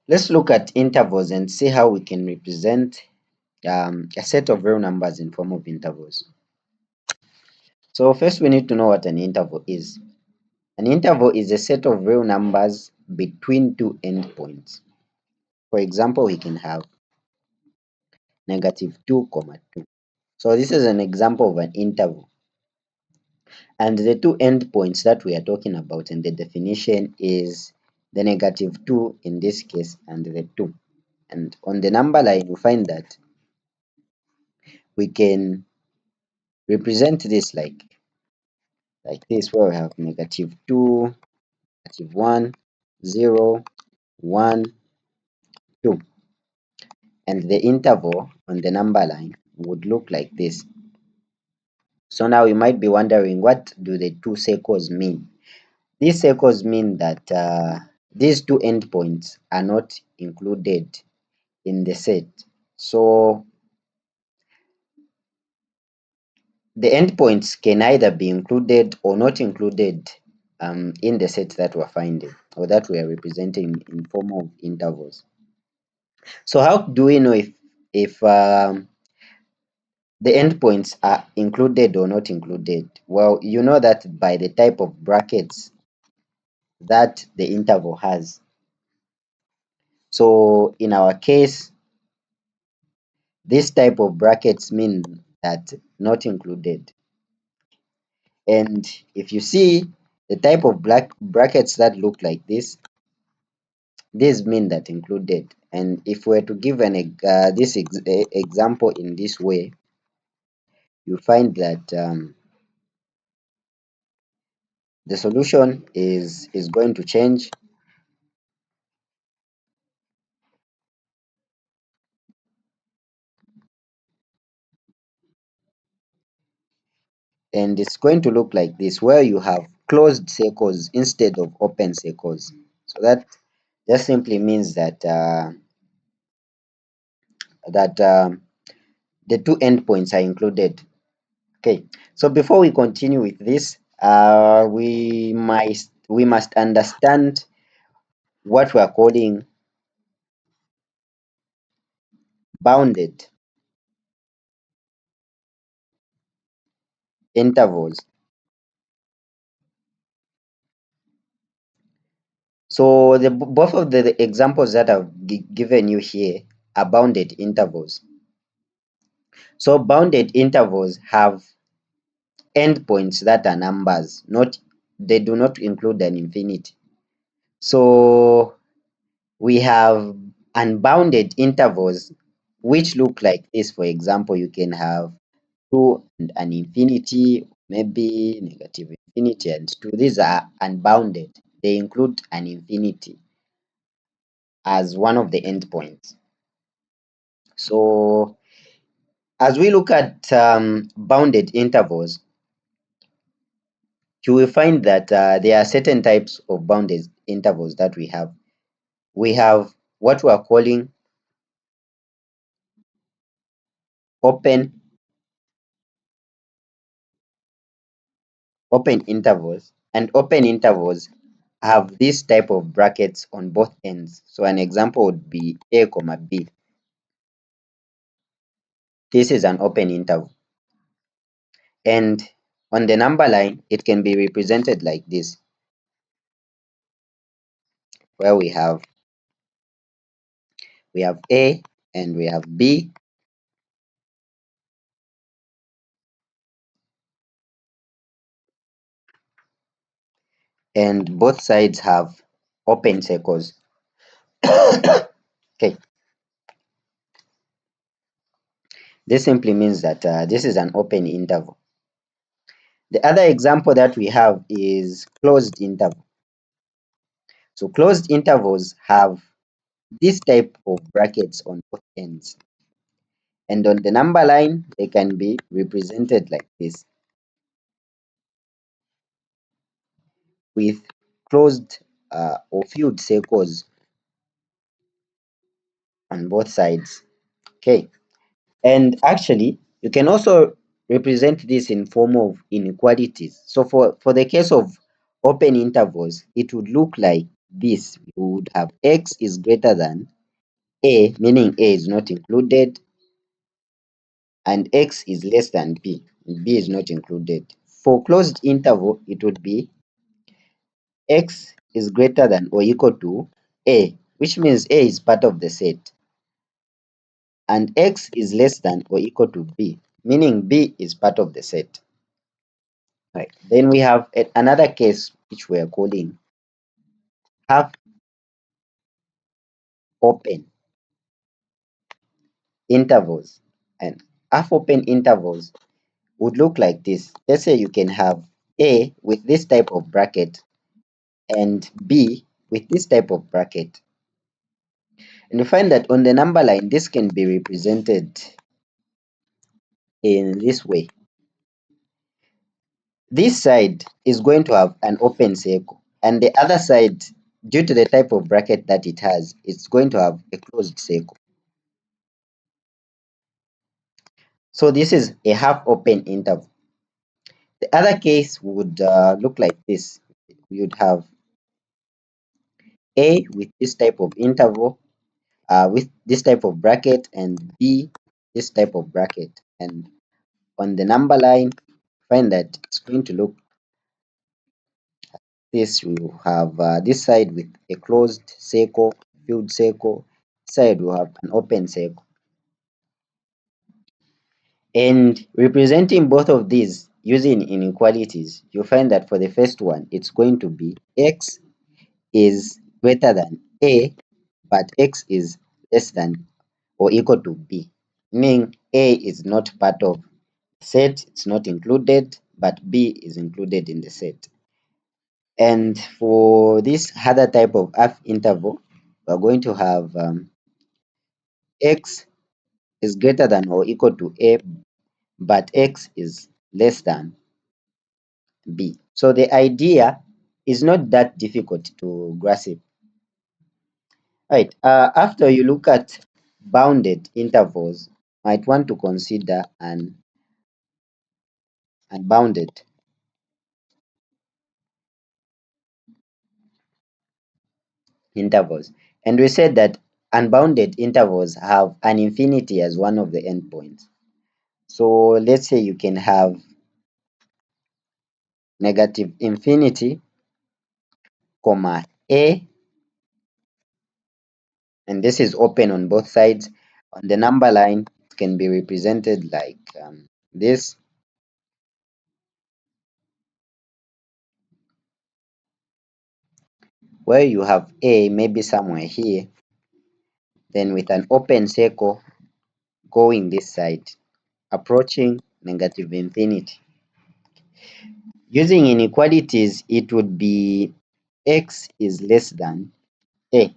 Let's look at intervals and see how we can represent a set of real numbers in form of intervals. So first we need to know what an interval is. An interval is a set of real numbers between two endpoints. For example, we can have -2, 2. So this is an example of an interval. And the two endpoints that we are talking about in the definition is the -2 in this case and the 2. And on the number line, we find that we can represent this like this, where we have -2, -1, 0, 1, 2. And the interval on the number line would look like this. So now you might be wondering, what do the two circles mean? These circles mean that these two endpoints are not included in the set. So the endpoints can either be included or not included in the set that we're finding or that we are representing in form of intervals. So how do we know if the endpoints are included or not included? Well, you know that by the type of brackets that the interval has. So in our case, this type of brackets mean that not included. And if you see the type of brackets that look like this, these mean that included. And if we're to give this example in this way, you find that the solution is going to change, and it's going to look like this, where you have closed circles instead of open circles. So that just simply means that the two endpoints are included. Okay, so before we continue with this, we must understand what we are calling bounded intervals. So both of the examples that I've given you here are bounded intervals. So bounded intervals have endpoints that are numbers, they do not include an infinity. So we have unbounded intervals which look like this. For example, you can have 2 and an infinity, maybe negative infinity and 2. These are unbounded. They include an infinity as one of the endpoints. So as we look at bounded intervals, you will find that there are certain types of bounded intervals that we have. We have what we are calling open intervals, and open intervals have this type of brackets on both ends. So an example would be a comma b. This is an open interval, and on the number line it can be represented like this, where we have a and we have b, and both sides have open circles. Okay, this simply means that this is an open interval. The other example that we have is closed interval. So closed intervals have this type of brackets on both ends, and on the number line they can be represented like this, with closed or filled circles on both sides. Okay, and actually you can also represent this in form of inequalities. So for the case of open intervals, it would look like this, we would have x is greater than a, meaning a is not included, and x is less than b, b is not included. For closed interval, it would be x is greater than or equal to a, which means a is part of the set, and x is less than or equal to b, meaning b is part of the set. Right. Then we have another case which we are calling half open intervals. And half open intervals would look like this. Let's say you can have A with this type of bracket and B with this type of bracket. And you find that on the number line, this can be represented in this way. This side is going to have an open circle, and the other side, due to the type of bracket that it has, it's going to have a closed circle. So this is a half open interval. The other case would look like this. You'd have A with this type of interval, with this type of bracket, and B this type of bracket. And on the number line, find that it's going to look this. We will have this side with a closed circle, filled circle. Side will have an open circle. And representing both of these using inequalities, you'll find that for the first one, it's going to be x is greater than a, but x is less than or equal to b, meaning a is not part of set, it's not included, but b is included in the set. And for this other type of half interval, we're going to have x is greater than or equal to a, but x is less than b. So the idea is not that difficult to grasp. Right. After you look at bounded intervals, might want to consider an unbounded intervals. And we said that unbounded intervals have an infinity as one of the endpoints. So let's say you can have negative infinity, comma a, and this is open on both sides. On the number line, it can be represented like this, where you have a maybe somewhere here, then with an open circle going this side, approaching negative infinity. Using inequalities, it would be x is less than a.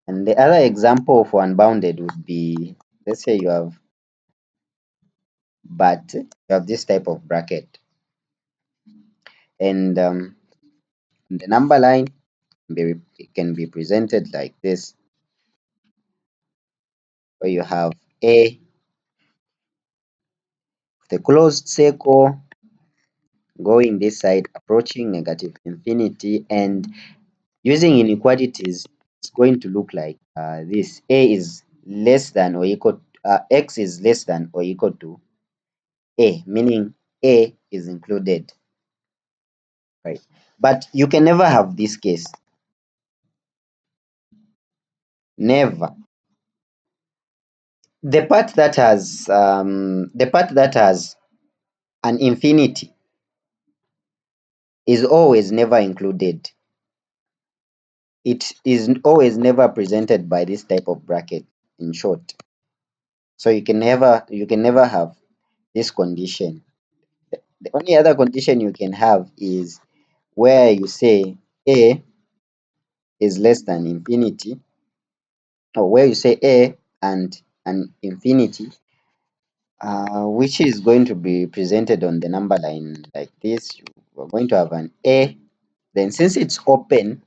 And the other example for unbounded would be, let's say you have, but you have this type of bracket. And the number line, it can be presented like this, where you have a, the closed circle going this side, approaching negative infinity, and using inequalities, it's going to look like this. A is less than or equal, x is less than or equal to a, meaning a is included, right? But you can never have this case. Never. The part that has an infinity is always never included. It is always never presented by this type of bracket, in short. So you can never have this condition. The only other condition you can have is where you say a is less than infinity, or where you say a and an infinity, which is going to be presented on the number line like this. We're going to have an a. Then since it's open,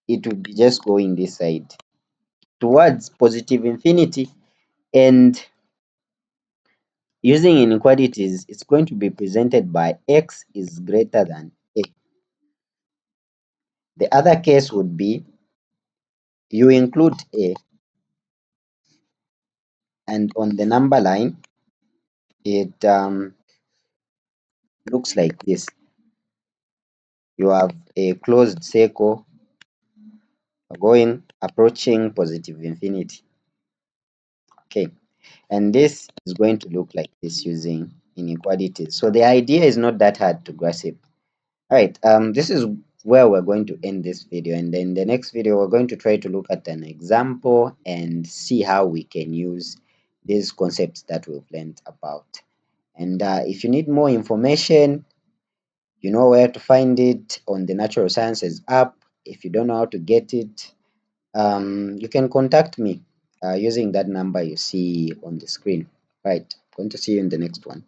it will be just going this side towards positive infinity, and using inequalities, it's going to be presented by x is greater than a. The other case would be you include A, and on the number line, it looks like this. You have a closed circle approaching positive infinity. Okay, and this is going to look like this using inequalities. So the idea is not that hard to grasp. All right, this is where we're going to end this video, and then the next video we're going to try to look at an example and see how we can use these concepts that we've learned about. And if you need more information, you know where to find it on the Natural Sciences app. If you don't know how to get it, you can contact me using that number you see on the screen. Right, going to see you in the next one.